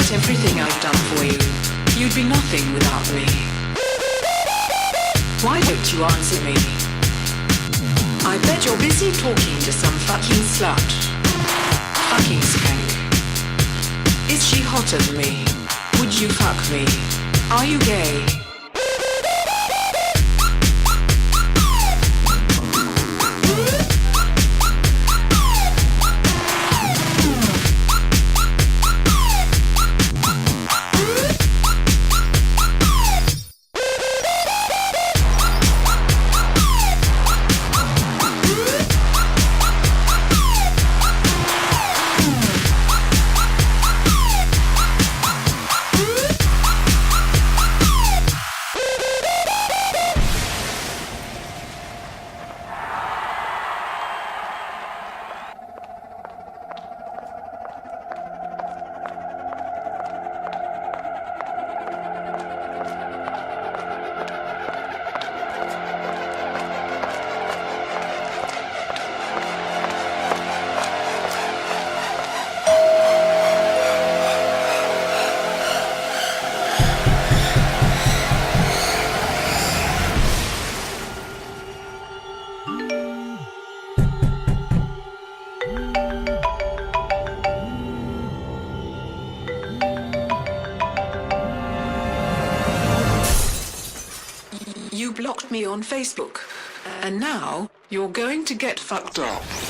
about everything I've done for you. You'd be nothing without me. Why don't you answer me? I bet you're busy talking to some fucking slut. Fucking skank. Is she hotter than me? Would you fuck me? Are you gay? You blocked me on Facebook, and now you're going to get fucked up.